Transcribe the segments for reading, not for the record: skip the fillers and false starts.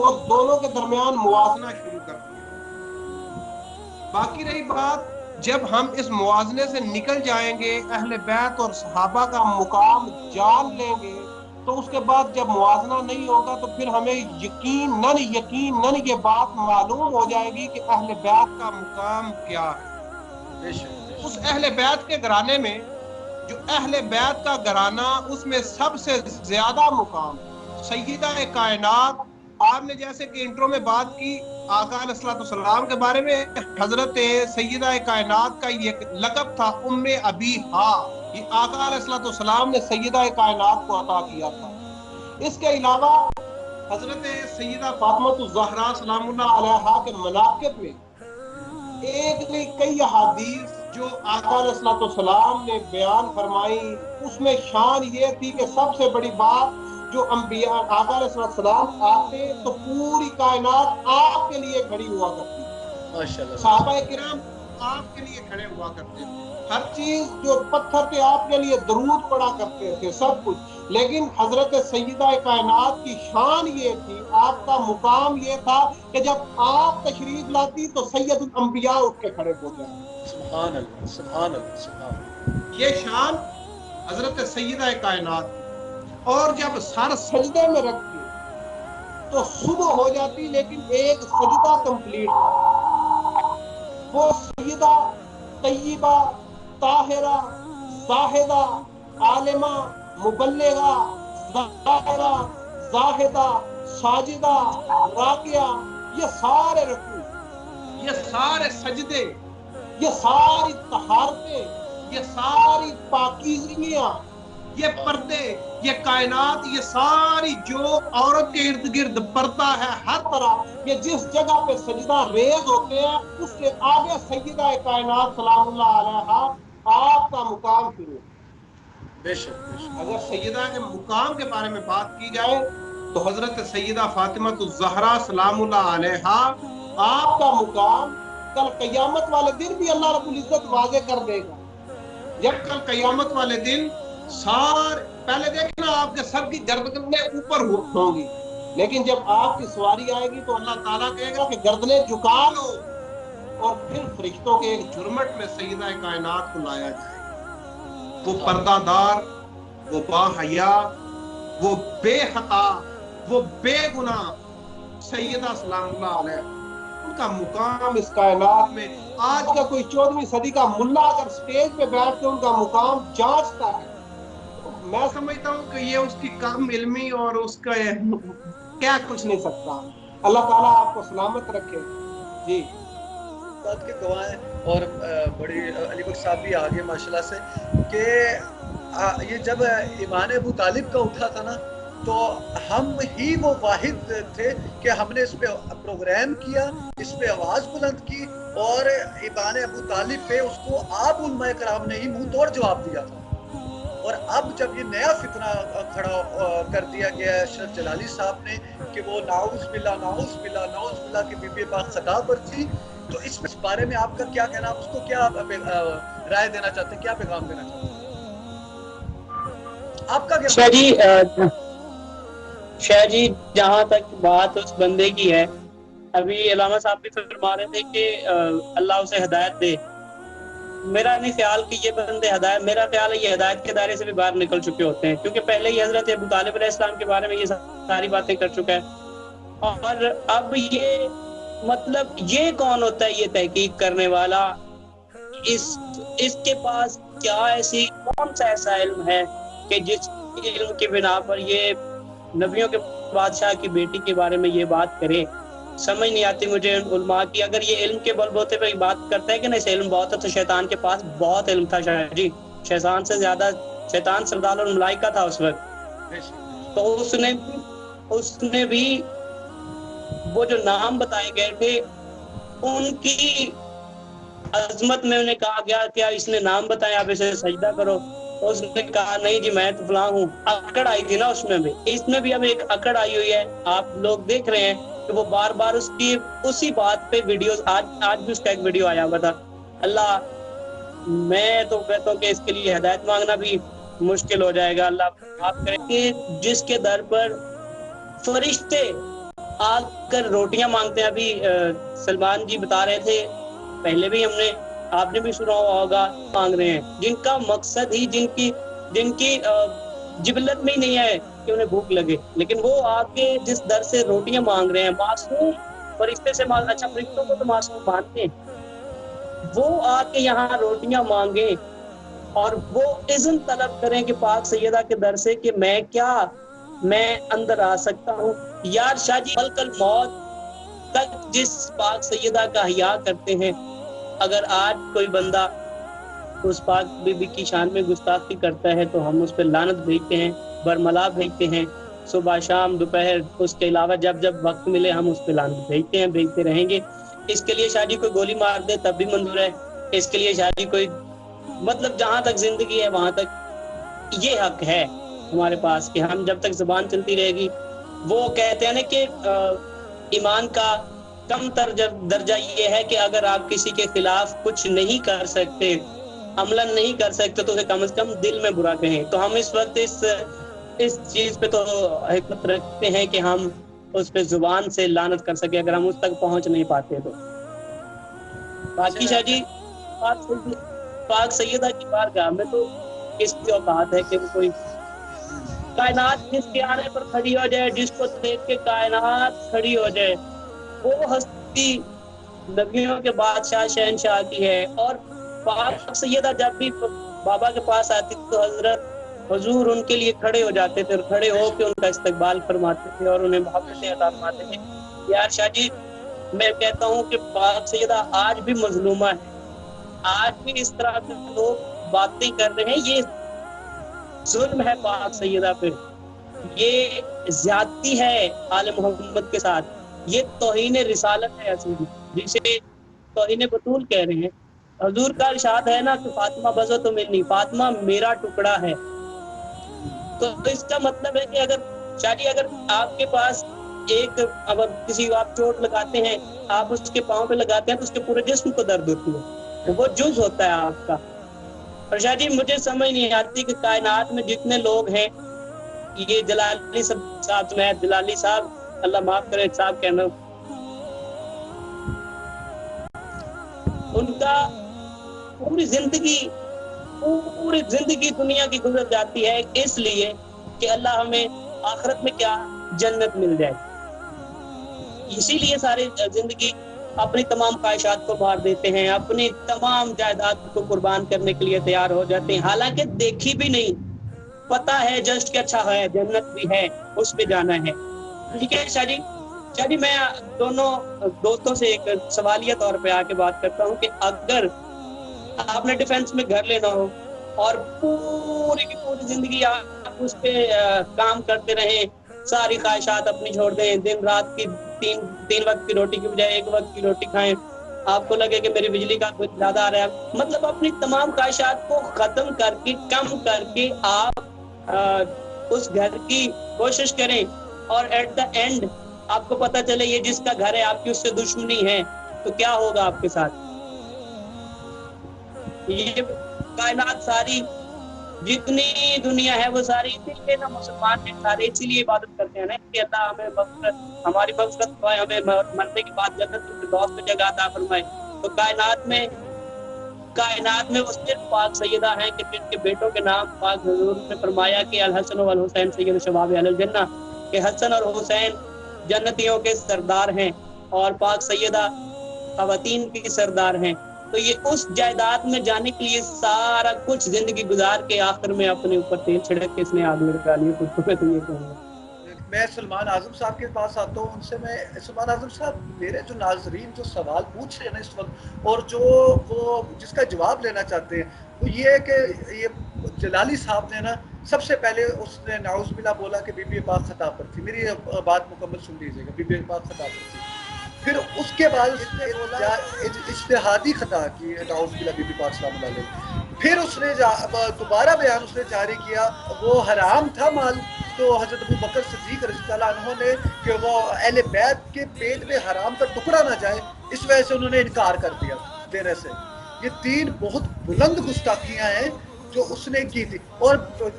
اور دونوں کے درمیان موازنہ شروع کر دیا۔ باقی رہی بات، جب ہم اس موازنے سے نکل جائیں گے، اہل بیت اور صحابہ کا مقام جان لیں گے، تو اس کے بعد جب موازنہ نہیں ہوگا تو پھر ہمیں یقیناً یہ بات معلوم ہو جائے گی کہ اہل بیت کا مقام کیا ہے۔ اس اہل بیت کے گھرانے میں، جو اہل بیت کا گھرانہ، اس میں سب سے زیادہ مقام سیدہ کائنات، آپ نے جیسے کہ انٹرو میں بات کی آقا علیہ السلام کے بارے میں، حضرت سیدہ کائنات کا یہ لقب تھا ام ابی ہا، یہ آقا علیہ السلام نے سیدہ کائنات کو عطا کیا تھا۔ اس کے علاوہ حضرت سیدہ فاطمہ الزہرا سلام اللہ علیہا کے مناقب میں ایک نہیں کئی احادیث جو آقا علیہ السلام نے بیان فرمائی، اس میں شان یہ تھی کہ سب سے بڑی بات، جو انبیاء آقا علیہ السلام آتے تو پوری کائنات آپ کے لیے کھڑی ہوا کرتی تھی، صحابہ کرام آپ کے لیے کھڑے ہوا کرتے تھے، ہر چیز جو پتھر پہ آپ کے لیے درود پڑا کرتے تھے، سب کچھ۔ لیکن حضرت سیدہ کائنات کی شان یہ تھی، آپ کا مقام یہ تھا کہ جب آپ تشریف لاتی تو سید الانبیاء اٹھ کے کھڑے ہو جائیں۔ سبحان اللہ، سبحان اللہ، سبحان اللہ۔ یہ شان حضرت سیدہ کائنات کی۔ اور جب سر سجدے میں رکھ کے تو صبح ہو جاتی، لیکن ایک سجدہ کمپلیٹ تھا، وہ سیدہ طیبہ طاہرہ زاہدہ عالمہ مبلغہ ظاہرہ زاہدہ ساجدہ راکعہ، یہ سارے رکوع، یہ سارے سجدے، یہ ساری طہارتیں، یہ ساری پاکیزگیاں، یہ پردے، یہ کائنات، یہ ساری جو عورت کے ارد گرد پردہ ہے، ہر طرح یہ جس جگہ پہ سجدہ ریز ہوتے ہیں، اس سے آگے سیدہ کائنات سلام اللہ علیہا آپ کا مقام شروع ہے۔ بے شک، بے شک۔ اگر سیدہ کے مقام کے بارے میں بات کی جائے تو حضرت سیدہ فاطمہ الزہرا سلام اللہ علیہا آپ کا مقام کل قیامت والے دن بھی اللہ رب العزت واضح کر دے گا۔ جب کل قیامت والے دن پہلے دیکھنا آپ کے سر کی گردنیں اوپر ہوں گی، لیکن جب آپ کی سواری آئے گی تو اللہ تعالیٰ کہے گا کہ گردنیں جھکا لو، اور پھر فرشتوں کے ایک جھرمٹ میں سیدہ کائنات کو لایا جائے گا۔ وہ پردہ دار، وہ با حیا، وہ بے خطا، وہ بے گناہ سیدہ سلام اللہ علیہ، ان کا مقام اس کائنات میں، آج کا کوئی 14ویں صدی کا ملا اگر سٹیج پہ بیٹھ کے ان کا مقام جانچتا ہے، تو میں سمجھتا ہوں کہ یہ اس کی کم علمی اور اس کا کیا کچھ نہیں سکتا۔ اللہ تعالیٰ آپ کو سلامت رکھے۔ جی بات کے گواہ ہیں، اور بڑی علی بخش صاحب بھی آگے ماشاءاللہ سے، کہ یہ جب ایمان ابو طالب کا اٹھا تھا نا، تو ہم ہی وہ واحد تھے کہ ہم نے اس پہ پروگرام کیا، اس پہ آواز بلند کی، اور ایمان ابو طالب پہ اس کو آپ علماء کرام نے ہی منہ توڑ جواب دیا تھا۔ اور اب جب یہ نیا فتنہ کھڑا کر دیا گیا ہے اشرف جلالی صاحب نے، کہ وہ نعوذ باللہ نعوذ باللہ نعوذ باللہ کی بی بی پاک خطا پر تھی، تو اس بارے میں آپ کا کیا کہنا، اس کو کیا رائے دینا چاہتے ہیں، کیا پیغام دینا چاہتے ہیں آپ کا کیا؟ شاہ جی جہاں تک بات اس بندے کی ہے، ابھی علامہ صاحب بھی فرما رہے تھے کہ اللہ اسے ہدایت دے، میرا نہیں خیال کہ یہ بندے ہدایت، میرا خیال ہے یہ ہدایت کے دائرے سے بھی باہر نکل چکے ہوتے ہیں، کیونکہ پہلے ہی حضرت ابو طالب علیہ السلام کے بارے میں یہ ساری باتیں کر چکا ہے، اور اب یہ مطلب یہ کون ہوتا ہے یہ تحقیق کرنے والا، اس کے پاس کیا ایسی کون سا ایسا علم ہے کہ جس علم کی بنا پر یہ نبیوں کے بادشاہ کی بیٹی کے بارے میں یہ بات کرے؟ سمجھ نہیں آتی مجھے علماء کی، اگر یہ علم کے بل بوتے پہ بات کرتا ہے کہ نہیں علم بہت ہے، تو شیطان کے پاس بہت علم تھا شاہ جی، شیطان سے زیادہ، شیطان سردار الملائکہ تھا اس وقت، تو اس نے بھی وہ جو نام بتائے گئے تھے ان کی عظمت میں انہیں کہا گیا کیا اس نے نام بتایا آپ اسے سجدہ کرو، تو اس نے کہا نہیں جی میں تو فلاں ہوں، اکڑ آئی تھی نا اس میں بھی، اس میں بھی اب ایک اکڑ آئی ہوئی ہے، آپ لوگ دیکھ رہے ہیں کہ وہ بار بار اس کی اسی بات پہ ویڈیوز، آج بھی اس کا ایک ویڈیو آیا ہوا تھا۔ اللہ میں تو کہتا ہوں کہ اس کے لیے ہدایت مانگنا بھی مشکل ہو جائے گا، اللہ آپ کریں کہ جس کے در پر فرشتے آ کر روٹیاں مانگتے ہیں. ابھی سلمان جی بتا رہے تھے, پہلے بھی آپ نے بھی سنا ہوگا, مانگ رہے ہیں جن کا مقصد ہی جن کی جبلت میں ہی نہیں ہے کہ انہیں بھوک لگے, لیکن وہ آ کے جس در سے روٹیاں مانگ رہے ہیں, معصوم فرشتے سے اچھا فرشتوں کو تو معصوم مانتے ہیں, وہ آ کے یہاں روٹیاں مانگیں اور وہ اذن طلب کریں کہ پاک سیدہ کے در سے کہ میں اندر آ سکتا ہوں. یار شاہ جی ملک الموت تک جس پاک سیدہ کا حیا کرتے ہیں, اگر آج کوئی بندہ اس پاک بی بی کی شان میں گستاخی کرتا ہے تو ہم اس پہ لعنت بھیجتے ہیں, برملا بھیجتے ہیں, صبح شام دوپہر, اس کے علاوہ جب وقت ملے ہم اس پہ لعنت بھیجتے ہیں, بھیجتے رہیں گے. اس کے لیے شادی کوئی گولی مار دے تب بھی منظور ہے, اس کے لیے شادی کوئی مطلب جہاں تک زندگی ہے وہاں تک یہ حق ہے ہمارے پاس کہ ہم جب تک زبان چلتی رہے گی. وہ کہتے ہیں نا کہ ایمان کا کم تر درجہ یہ ہے کہ اگر آپ کسی کے خلاف کچھ نہیں کر سکتے, عملاً نہیں کر سکتے, تو اسے کم از کم دل میں برا کہیں. تو ہم اس وقت اس چیز پہ تو حکمت رکھتے ہیں کہ ہم اس پہ زبان سے لعنت کر سکے اگر ہم اس تک پہنچ نہیں پاتے تو. باقی شاہ جی پاک سیدہ کی بارگاہ میں تو اس کی اوقات ہے کہ وہ کوئی کائنات جس کے آنے پر کھڑی ہو جائے, جس کو دیکھ کے کائنات کھڑی ہو جائے, وہ ہستی نبیوں کے بادشاہ شہنشاہ کی ہے. اور پاک سیدہ جب بھی بابا کے پاس آتی تو حضور ان کے لیے کھڑے ہو جاتے تھے, اور کھڑے ہو کے ان کا استقبال فرماتے تھے اور انہیں محبتیں عطا فرماتے تھے. یار شاہ جی میں کہتا ہوں کہ پاک سیدہ آج بھی مظلومہ ہے, آج بھی اس طرح کے لوگ باتیں کر رہے ہیں, یہ ظلم ہے پاک سیدہ پہ, یہ زیادتی ہے آل محمد کے ساتھ, یہ توہین رسالت ہے اصلی, جسے توہین بطول کہہ رہے ہیں. حضور کا ارشاد ہے نا کہ فاطمہ بذت منی, فاطمہ میرا ٹکڑا ہے. تو اس کا مطلب ہے کہ اگر شاہ جی اگر آپ کے پاس اگر کسی کو آپ چوٹ لگاتے ہیں, آپ اس کے پاؤں پہ لگاتے ہیں تو اس کے پورے جسم کو درد ہوتی ہے, وہ جز ہوتا ہے آپ کا. اور شاہ جی مجھے سمجھ نہیں آتی کہ کائنات میں جتنے لوگ ہیں, یہ جلالی صاحب میں جلالی صاحب اللہ معاف کرے صاحب کہنا, ان کا پوری زندگی دنیا کی گزر جاتی ہے اس لیے کہ اللہ ہمیں آخرت میں کیا جنت مل جائے. اسی لیے ساری زندگی اپنی تمام خواہشات کو مار دیتے ہیں, اپنی تمام جائیداد کو قربان کرنے کے لیے تیار ہو جاتے ہیں, حالانکہ دیکھی بھی نہیں, پتا ہے جسٹ کہ اچھا ہے جنت بھی ہے اس پہ جانا ہے. ٹھیک ہے شاہ جی میں دونوں دوستوں سے ایک سوالیہ طور پہ آ کے بات کرتا ہوں کہ اگر آپ نے ڈیفینس میں گھر لینا ہو اور پوری کی پوری زندگی آپ اس پہ کام کرتے رہیں, ساری خواہشات اپنی چھوڑ دیں, دن رات کی تین وقت کی روٹی کی بجائے ایک وقت کی روٹی کھائیں, آپ کو لگے کہ میری بجلی کا کچھ زیادہ آ رہا ہے, مطلب اپنی تمام خواہشات کو ختم کر کے کم کر کے آپ اس گھر کی کوشش کریں, اور ایٹ دا اینڈ آپ کو پتا چلے یہ جس کا گھر ہے آپ کی اس سے دشمنی ہے, تو کیا ہوگا آپ کے ساتھ؟ یہ کائنات ساری جتنی دنیا ہے وہ ساری, اسی لیے نا مسلمان ہیں سارے اسی لیے عبادت کرتے ہیں نا کہ اللہ ہمیں مغفرت, ہماری مغفرت فرمائے, ہمیں مرنے کے بعد جنت الفردوس میں جگہ عطا فرمائے. تو کائنات میں وہ صرف پاک سیدہ ہیں کہ جن کے بیٹوں کے نام پاک حضور نے فرمایا کہ الحسن والحسین سید شباب اہل الجنہ, کہ حسن اور حسین جنتیوں کے سردار ہیں اور پاک سیدہ خواتین کی سردار ہیں. تو یہ اس جائیداد میں جانے کے لیے سارا کچھ زندگی گزار کے آخر میں اپنے اوپر تیل چھڑک کے اس نے آگ لگا لی خود کو. میں تو یہ کہوں گا. میں سلمان اعظم صاحب کے پاس آتا ہوں, ان سے میں سلمان اعظم صاحب میرے جو ناظرین جو سوال پوچھ رہے ہیں نا اس وقت, اور جو وہ جس کا جواب لینا چاہتے ہیں, وہ یہ ہے کہ یہ جلالی صاحب نے نا سب سے پہلے اس نے نعوذ باللہ بولا کہ بی بی پاک خطا پر تھی. میری بات مکمل سن لیجیے گا, بی بی پاک خطا پر تھی. پھر اس کے بعد اس نے اجتہادی خطا کی نعوذ باللہ بی بی پاک صلی اللہ علیہ. پھر اس نے دوبارہ بیان اس نے جاری کیا وہ حرام تھا مال, تو حضرت ابو بکر صدیق رضی اللہ عنہ نے کہ وہ اہل بیت کے پیٹ میں حرام کا ٹکڑا نہ جائے, اس وجہ سے انہوں نے انکار کر دیا دینے سے. یہ 3 بہت بلند گستاخیاں ہیں جو اس نے کی تھی. اور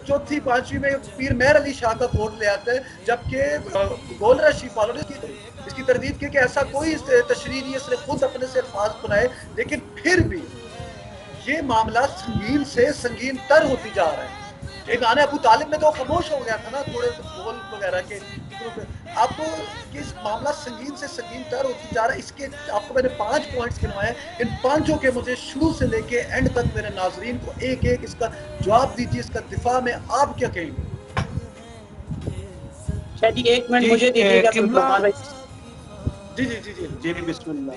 چوتھی پانچویں میں پیر مہر علی شاہ کا کوٹ لے آتا ہے، جبکہ گول رشید والوں نے اس کی تردید کی کہ ایسا کوئی تشریح نہیں، اس نے خود اپنے سے الفاظ بنائے. لیکن پھر بھی یہ معاملہ سنگین سے سنگین تر ہوتی جا رہا ہے. امام ابو طالب میں تو خاموش ہو گیا تھا نا تھوڑے بول وغیرہ کے. اب اس معاملہ سنگین سے سنگین تر ہوتی جا رہا ہے. اس کے آپ کو میں نے 5 پوائنٹس گنوائے، ان 5 کے مجھے شروع سے لے کے اینڈ تک میرے ناظرین کو ایک ایک اس کا جواب دیجیے، اس کا دفاع میں آپ کیا کہیں گے؟ شاہ جی 1 منٹ مجھے دیجیے گا سلطان بھائی. جی جی جی جی جی بسم اللہ.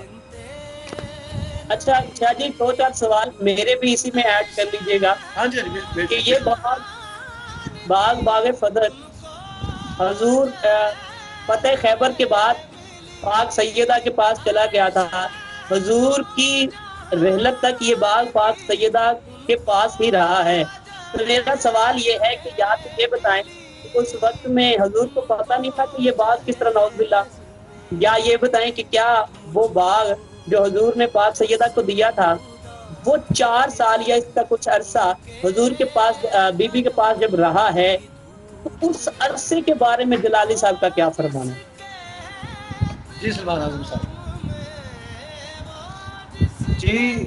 اچھا شاہ جی 2-4 سوال میرے بھی اسی میں ایڈ کر لیجیے گا ہاں جی ہاں کہ جی. یہ باغ فدر حضور فتح خیبر کے بعد پاک سیدہ کے پاس چلا گیا تھا. حضور کی رحلت تک یہ باغ پاک سیدہ کے پاس ہی رہا ہے. تو میرا سوال یہ ہے کہ یا تو یہ بتائیں کہ اس وقت میں حضور کو پتہ نہیں تھا کہ یہ باغ کس طرح، نعوذ باللہ، یا یہ بتائیں کہ کیا وہ باغ جو حضور نے پاک سیدہ کو دیا تھا وہ 4 سال یا اس کا کچھ عرصہ حضور کے پاس بی بی کے پاس جب رہا ہے تو اس عرصے کے بارے میں جلالی صاحب کا کیا فرمان ہے؟ جی سلمان اعظم صاحب. جی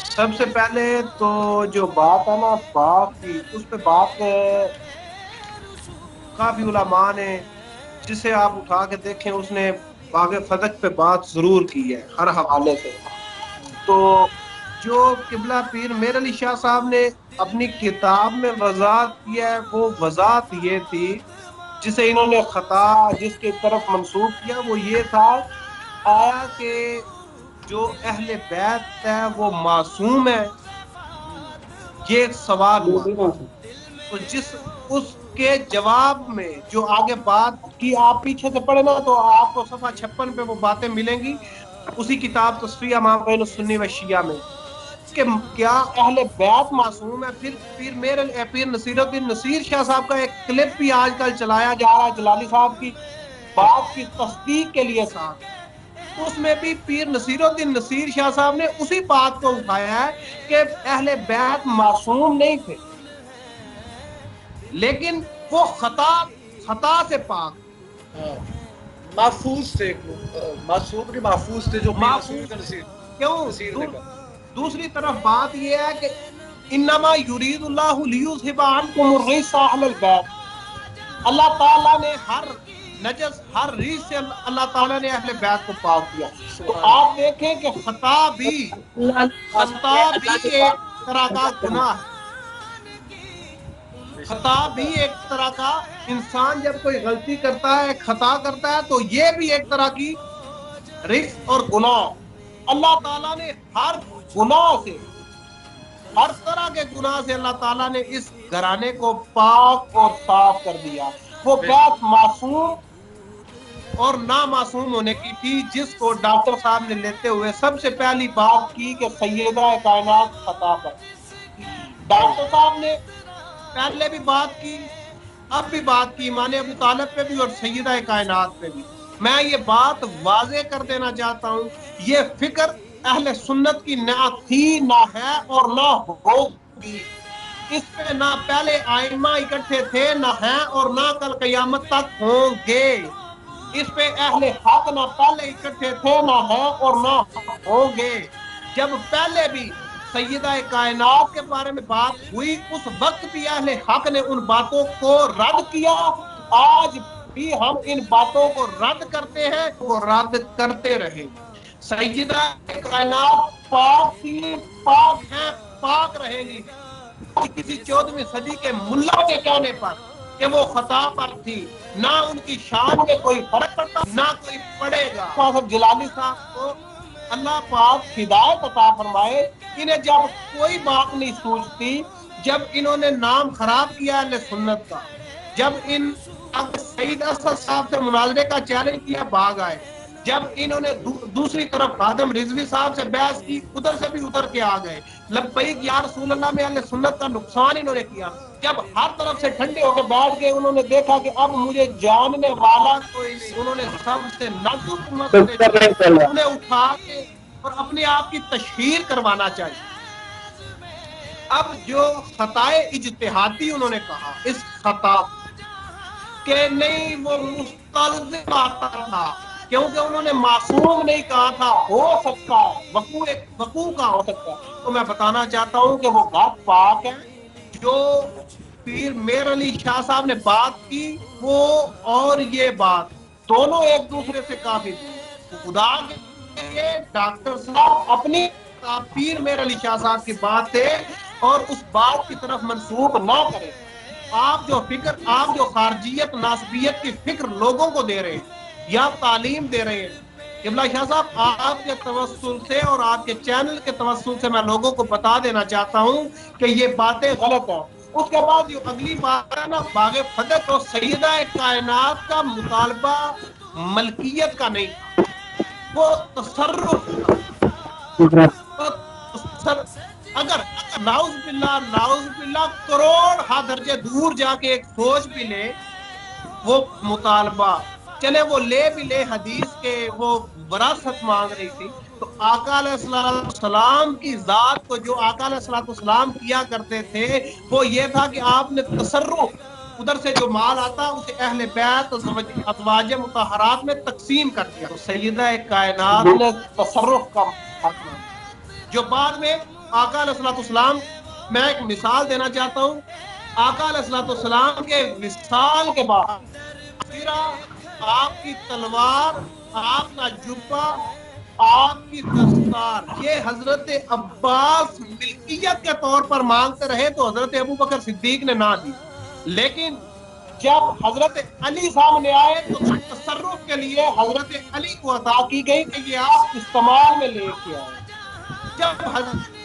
سب سے پہلے تو جو بات ہے نا باغ کی، اس پہ بات کافی علماء نے جسے آپ اٹھا کے دیکھیں اس نے باغ فتح پہ بات ضرور کی ہے ہر حوالے سے. تو جو قبلہ پیر مہر علی شاہ صاحب نے اپنی کتاب میں وضاحت کیا ہے وہ وضاحت یہ تھی جسے انہوں نے خطا جس کی طرف منسوخ کیا، وہ یہ تھا آیا کہ جو اہل بیت ہے وہ معصوم ہے. یہ ایک سوال ہوا. تو اس کے جواب میں جو آگے بات کی، آپ پیچھے سے پڑھے نا تو آپ کو صفحہ 56 پہ وہ باتیں ملیں گی اسی کتاب تصفیہ ما بین السنی و شیعہ میں کہ کیا اہل بیت معصوم ہے. پھر پیر نصیر الدین نصیر شاہ صاحب کا ایک کلپ بھی آج کل چلایا جا رہا ہے جلالی صاحب کی بات کی تصدیق کے لیے ساتھ. اس میں بھی پیر نصیر الدین نصیر شاہ صاحب نے اسی بات کو اٹھایا ہے کہ اہل بیت معصوم نہیں تھے، لیکن وہ خطا سے پاک محفوظ تھے. معصوم کے محفوظ تھے جو کیوں. دوسری طرف بات یہ ہے کہ انما یرید اللہ لیذھب عنکم الرجس اہل البیت، اللہ تعالیٰ نے ہر نجس ہر ریس سے اللہ تعالیٰ نے اہل بیت کو پاک کیا. تو آپ دیکھیں کہ خطا بھی ایک طرح کا گناہ ہے. خطا بھی ایک طرح کا، انسان جب کوئی غلطی کرتا ہے خطا کرتا ہے تو یہ بھی ایک طرح کی رجس اور گناہ. اللہ تعالیٰ نے ہر گناہ سے، ہر طرح کے گناہ سے اللہ تعالیٰ نے اس گھرانے کو پاک اور صاف کر دیا. وہ بات معصوم اور نامعصوم ہونے کی تھی جس کو ڈاکٹر صاحب نے لیتے ہوئے سب سے پہلی بات کی کہ سیدہ کائنات خطا پر. ڈاکٹر صاحب نے پہلے بھی بات کی، اب بھی بات کی، امام ابو طالب پہ بھی اور سیدہ کائنات پہ بھی. میں یہ بات واضح کر دینا چاہتا ہوں، یہ فکر اہل سنت کی نہ تھی نہ ہے اور نہ ہوگی. اس پہ نہ پہلے آئمہ اکٹھے تھے نہ ہیں اور نہ کل قیامت تک ہوں گے. اس پہ اہل حق نہ پہلے اکٹھے تھے نہ ہیں اور نہ ہوں گے. جب پہلے بھی سیدہ کائنات کے بارے میں بات ہوئی اس وقت بھی اہل حق نے ان باتوں کو رد کیا. آج بھی ہم ان باتوں کو رد کرتے ہیں، وہ رد کرتے رہے. سیدہ کائنات پاک تھی، پاک ہیں، پاک رہیں گی. کسی 14ویں صدی کے ملا کے کہنے پر کہ وہ خطا پر تھی نہ ان کی شان میں کوئی فرق پڑتا نہ کوئی پڑے گا. جلالی صاحب کو اللہ پاک ہدایت عطا فرمائے. انہیں جب کوئی بات نہیں سوچتی، جب انہوں نے نام خراب کیا اہل سنت کا، جب ان سعید اسد صاحب سے مناظرے کا چیلنج کیا بھاگ آئے، جب انہوں نے دوسری طرف خادم رضوی صاحب سے بحث کی ادھر سے بھی ادھر کے آ گئے. لبیک یا رسول اللہ میں اہل سنت کا نقصان انہوں نے کیا. جب ہر طرف سے ٹھنڈے ہو کے بیٹھ گئے انہوں نے دیکھا کہ اب مجھے جاننے والا کوئی نہیں. انہوں نے سب سے نازک مسئلے انہیں اٹھا کے اور اپنے آپ کی تشہیر کروانا چاہیے. اب جو خطائے اجتہادی انہوں نے کہا اس خطا کہ نہیں وہ مستلزم آتا تھا کیونکہ انہوں نے معصوم نہیں کہا تھا، ہو سکتا ہے وقوع کا ہو سکتا ہے، تو میں بتانا چاہتا ہوں کہ وہ بات پاک ہے جو پیر میر علی شاہ صاحب نے بات کی، وہ اور یہ بات دونوں ایک دوسرے سے کافی خدا کے لیے ڈاکٹر صاحب اپنی پیر میر علی شاہ صاحب کی بات ہے اور اس بات کی طرف منسوخ نہ کریں۔ آپ جو خارجیت ناسبیت کی فکر لوگوں کو دے رہے ہیں یا تعلیم دے رہے ہیں، قبلہ شاہ صاحب آپ کے توسل سے اور آپ کے چینل کے توسل سے میں لوگوں کو بتا دینا چاہتا ہوں کہ یہ باتیں غلط ہیں۔ اس کے بعد جو اگلی بات ہے نا، باغ فتح اور سیدہ کائنات کا مطالبہ ملکیت کا نہیں تھا، وہ تصرف تھا۔ اگر ناؤز باللہ کروڑ ہا درجے دور جا کے ایک سوچ بھی لے وہ مطالبہ، چلے وہ لے بھی لے حدیث کے وہ وراثت مانگ رہی تھی، تو آقا علیہ السلام کی ذات کو جو آقا علیہ السلام کیا کرتے تھے وہ یہ تھا کہ آپ نے تصرف، ادھر سے جو مال آتا اسے اہل بیت ازواج مطہرات میں تقسیم کر دیا۔ سیدہ کائنات نے تصرف کا حق مانگا، جو بعد میں آقا علیہ السلام، میں ایک مثال دینا چاہتا ہوں، آقا علیہ السلام کے وصال کے بعد آپ کی تلوار، آپ کا جبہ، آپ کی دستار، یہ حضرت عباس ملکیت کے طور پر مانگتے رہے تو حضرت ابوبکر صدیق نے نہ دی، لیکن جب حضرت علی سامنے آئے تو تصرف کے لیے حضرت علی کو عطا کی گئی کہ یہ آپ استعمال میں لے کے آئے۔ جب حضرت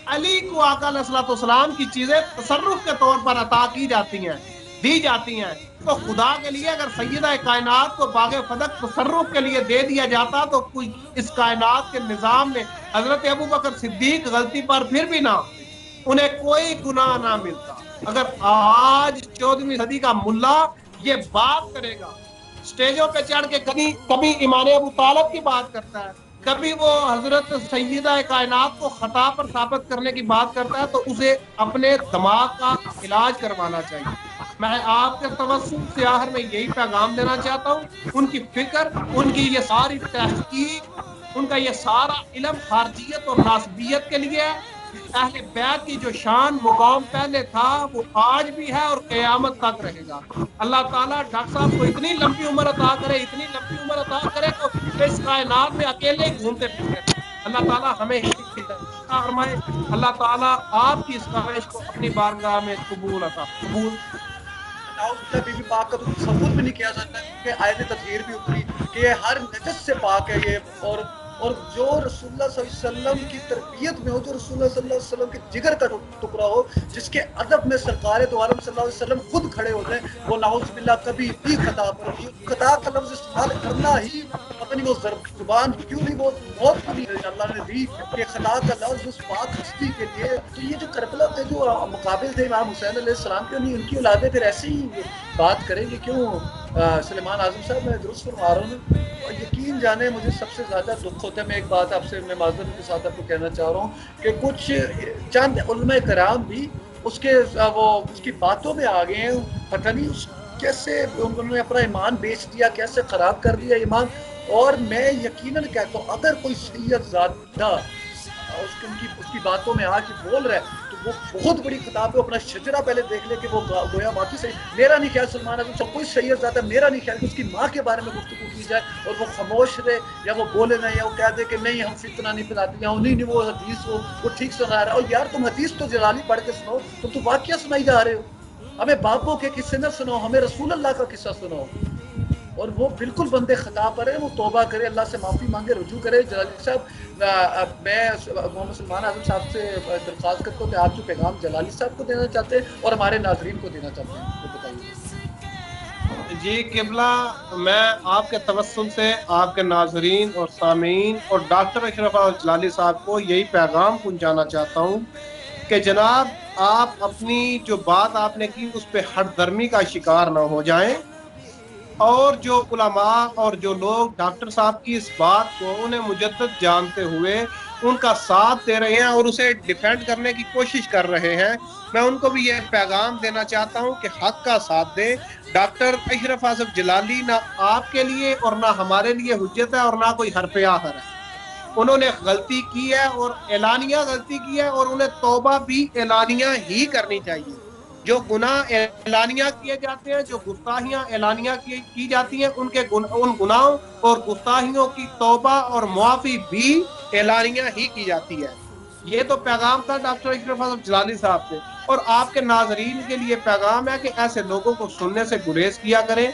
علی کو آقا علیہ السلام کی چیزیں تصرف کے طور پر عطا کی جاتی ہیں، دی جاتی ہیں، تو خدا کے لیے اگر سیدہ کائنات کو باغ فدق تصرف کے لیے دے دیا جاتا تو کوئی اس کائنات کے نظام میں حضرت ابوبکر صدیق غلطی پر پھر بھی نہ انہیں کوئی گناہ نہ ملتا۔ اگر آج 14ویں صدی کا ملا یہ بات کرے گا، سٹیجوں پہ چڑھ کے کبھی امام ابو طالب کی بات کرتا ہے، کبھی وہ حضرت سیدہ کائنات کو خطا پر ثابت کرنے کی بات کرتا ہے، تو اسے اپنے دماغ کا علاج کروانا چاہیے۔ میں آپ کے توسل سے آخر میں یہی پیغام دینا چاہتا ہوں، ان کی فکر، ان کی یہ ساری تحقیق، ان کا یہ سارا علم خارجیت اور ناسبیت کے لیے ہے۔ اہل بیت کی جو شان مقام پہلے تھا وہ آج بھی ہے اور قیامت تک رہے گا۔ اللہ تعالیٰ ڈاکٹر صاحب کو اتنی لمبی عمر عطا کرے، اتنی لمبی عمر عطا کرے کہ اس کائنات میں اکیلے ہی گھومتے پھرتے۔ اللہ تعالیٰ ہمیں فرمائے، اللہ تعالیٰ آپ کی اس خواہش کو اپنی بارگاہ میں قبول بی بی پاک کا تو تصور بھی نہیں کیا جاتا کہ آیت تطہیر بھی اتری کہ یہ ہر نجس سے پاک ہے یہ، اور جو رسول اللہ صلی اللہ علیہ وسلم کی تربیت میں ہو، جو رسول اللہ صلی اللہ علیہ وسلم کے جگر کا ٹکڑا ہو، جس کے ادب میں سرکار دو عالم صلی اللہ علیہ وسلم خود کھڑے ہوتے ہیں، وہ نعوذ باللہ کبھی بھی خطا پر خطا کا لفظ استعمال کرنا ہی پتہ نہیں وہ زبان کیوں نہیں، وہ موت کیوں نہیں اللہ نے دی کہ خطا کا لفظ اس پاک ہستی کے لیے۔ تو یہ جو کربلا کے جو مقابل تھے امام حسین علیہ السلام کے، ان کی اولادیں پھر ایسے ہی بات کریں گے کیوں؟ سلیمان اعظم صاحب میں درست فرما رہا ہوں، اور یقین جانے مجھے سب سے زیادہ دکھ ہوتا ہے، میں ایک بات آپ سے میں معذرت کے ساتھ آپ کو کہنا چاہ رہا ہوں کہ کچھ چند علماء کرام بھی اس کی باتوں میں آ گئے ہیں، پتہ نہیں کیسے انہوں نے اپنا ایمان بیچ دیا، کیسے خراب کر دیا ایمان۔ اور میں یقیناً کہتا ہوں اگر کوئی سید زادہ اس کی باتوں میں آ کے بول رہا ہے تو وہ بہت بڑی خطاب ہے، اپنا شجرہ پہلے دیکھ لے کہ وہ گویا باقی صحیح۔ میرا نہیں خیال سلمان اعظم صاحب کوئی سید زیادہ، میرا نہیں خیال کہ اس کی ماں کے بارے میں گفتگو کی جائے اور وہ خاموش رہے یا وہ بولے نہ، یا وہ کہہ دے کہ نہیں ہم فتنہ نہیں پھیلاتے، یا نہیں وہ حدیث وہ ٹھیک سنا رہا ہے۔ اور یار تم حدیث تو جلالی پڑھ کے سناؤ، تم تو واقعہ سنائی جا رہے ہو، ہمیں باپوں کے قصے نہ سناؤ، ہمیں رسول اللہ کا قصہ سناؤ۔ اور وہ بالکل بندے خطا پر ہے، وہ توبہ کرے، اللہ سے معافی مانگے، رجوع کرے۔ جلالی صاحب میں محمد سلمان اعظم صاحب سے درخواست کرتا ہوں کہ آپ جو پیغام جلالی صاحب کو دینا چاہتے ہیں اور ہمارے ناظرین کو دینا چاہتے ہیں وہ بتائیے۔ جی قبلہ، میں آپ کے توسل سے آپ کے ناظرین اور سامعین اور ڈاکٹر اشرف جلالی صاحب کو یہی پیغام پہنچانا چاہتا ہوں کہ جناب آپ اپنی جو بات آپ نے کی اس پہ ہٹ درمی کا شکار نہ ہو جائیں، اور جو علماء اور جو لوگ ڈاکٹر صاحب کی اس بات کو انہیں مجدد جانتے ہوئے ان کا ساتھ دے رہے ہیں اور اسے ڈیفینڈ کرنے کی کوشش کر رہے ہیں، میں ان کو بھی یہ پیغام دینا چاہتا ہوں کہ حق کا ساتھ دیں۔ ڈاکٹر اشرف اصف جلالی نہ آپ کے لیے اور نہ ہمارے لیے حجت ہے اور نہ کوئی حرف آخر ہے۔ انہوں نے غلطی کی ہے اور اعلانیہ غلطی کی ہے، اور انہیں توبہ بھی اعلانیہ ہی کرنی چاہیے۔ جو گناہ اعلانیہ کیے جاتے ہیں، جو گستاخیاں اعلانیہ کی جاتی ہیں، ان گناہوں اور گستاخیوں کی توبہ اور معافی بھی اعلانیہ ہی کی جاتی ہے۔ یہ تو پیغام تھا ڈاکٹر اشرف اصف جلالی صاحب سے، اور آپ کے ناظرین کے لیے پیغام ہے کہ ایسے لوگوں کو سننے سے گریز کیا کریں،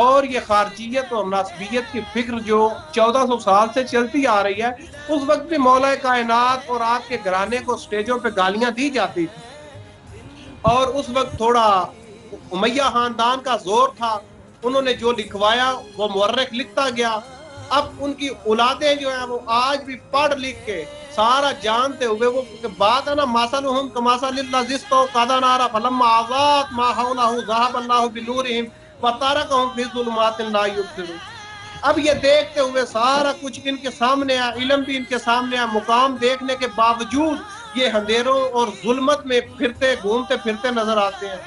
اور یہ خارجیت اور نسبیت کی فکر جو 1400 سال سے چلتی آ رہی ہے، اس وقت بھی مولا کائنات اور آپ کے گھرانے کو سٹیجوں پہ گالیاں دی جاتی تھی، اور اس وقت تھوڑا امیہ خاندان کا زور تھا، انہوں نے جو لکھوایا وہ مورخ لکھتا گیا۔ اب ان کی اولادیں جو ہیں وہ آج بھی پڑھ لکھ کے سارا جانتے ہوئے، وہ بات ہے نا، ماسلہم کماسل الذی استوقد نارا فلما اضاءت ما حولہ ذهب اللہ بنورہم وترکہم فی ظلمات لا یبصرون۔ اب یہ دیکھتے ہوئے سارا کچھ ان کے سامنے ہے، علم بھی ان کے سامنے ہے، مقام دیکھنے کے باوجود یہ اندھیروں اور ظلمت میں گھومتے پھرتے نظر آتے ہیں۔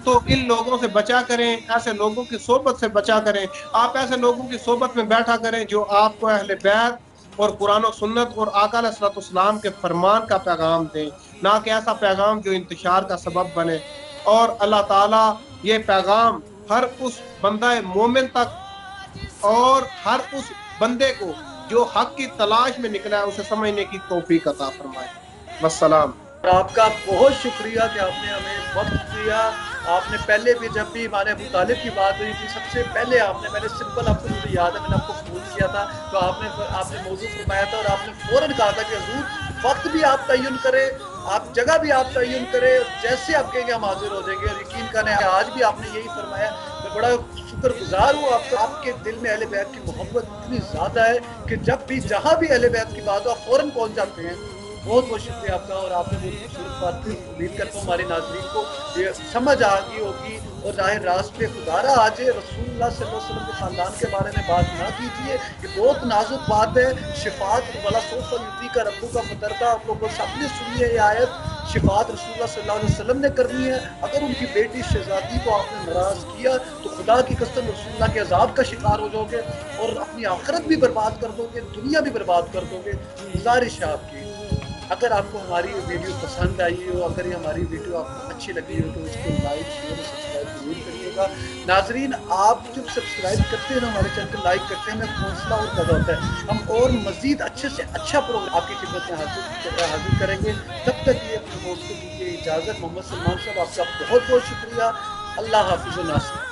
تو ان لوگوں سے بچا کریں، ایسے لوگوں کی صحبت سے بچا کریں۔ آپ ایسے لوگوں کی صحبت میں بیٹھا کریں جو آپ کو اہل بیت اور قرآن و سنت اور آقا علیہ الصلوۃ والسلام کے فرمان کا پیغام دیں، نہ کہ ایسا پیغام جو انتشار کا سبب بنے۔ اور اللہ تعالیٰ یہ پیغام ہر اس بندہ مومن تک اور ہر اس بندے کو جو حق کی تلاش میں نکلا ہے اسے سمجھنے کی توفیق عطا فرمائے۔ والسلام۔ آپ کا بہت شکریہ کہ آپ نے ہمیں وقت دیا۔ آپ نے پہلے بھی جب بھی ہمارے ابو طالب کی بات ہوئی تھی، سب سے پہلے میں نے سمپل، آپ کو مجھے یاد ہے، میں نے آپ کو فون کیا تھا تو آپ نے موضوع فرمایا تھا، اور آپ نے فوراً کہا تھا کہ حضور وقت بھی آپ تعین کریں، آپ جگہ بھی آپ تعین کریں، جیسے آپ کہیں گے ہم حاضر ہو جائیں گے۔ اور یقین کریں آج بھی آپ نے یہی فرمایا۔ میں بڑا شکر گزار ہوں آپ کا، آپ کے دل میں اہل بیت کی محبت اتنی زیادہ ہے کہ جب بھی جہاں بھی اہل بیت کی بات ہو آپ فوراً پہنچ جاتے ہیں۔ بہت بہت شکریہ آپ کا، اور آپ نے بہت خوبصورت بات کی۔ امید کرتا ہوں ہمارے ناظرین کو یہ سمجھ آ گئی ہوگی، اور ظاہر راست پہ خدارہ آج رسول اللہ صلی اللہ علیہ وسلم کے خاندان کے بارے میں بات نہ کیجیے، یہ بہت نازک بات ہے۔ شفاعت والا سوف یعطیک ربک کا فترتا، آپ لوگوں سب نے سنی ہے یہ آیت۔ شفاعت رسول اللہ صلی اللہ علیہ وسلم نے کرنی ہے۔ اگر ان کی بیٹی شہزادی کو آپ نے ناراض کیا تو خدا کی قسم رسول اللہ کے عذاب کا شکار ہو جاؤ گے، اور اپنی آخرت بھی برباد کر دو گے، دنیا بھی برباد کر دو گے۔ گزارش ہے آپ کی، اگر آپ کو ہماری ویڈیو پسند آئی ہو، اگر یہ ہماری ویڈیو آپ کو اچھی لگی ہو تو اس کو لائک، شیئر اور سبسکرائب ضرور کریے گا۔ ناظرین، آپ جب سبسکرائب کرتے ہیں نا ہمارے چینل کو، لائک کرتے ہیں، ہمیں حوصلہ اور پیدا ہوتا ہے، ہم اور مزید اچھے سے اچھا پروگرام آپ کی خدمت میں حاضر کریں گے۔ تب تک یہ اپنے دوست کو دیجیے اجازت۔ محمد سلمان صاحب، آپ کا بہت بہت شکریہ۔ اللہ حافظ و ناصر۔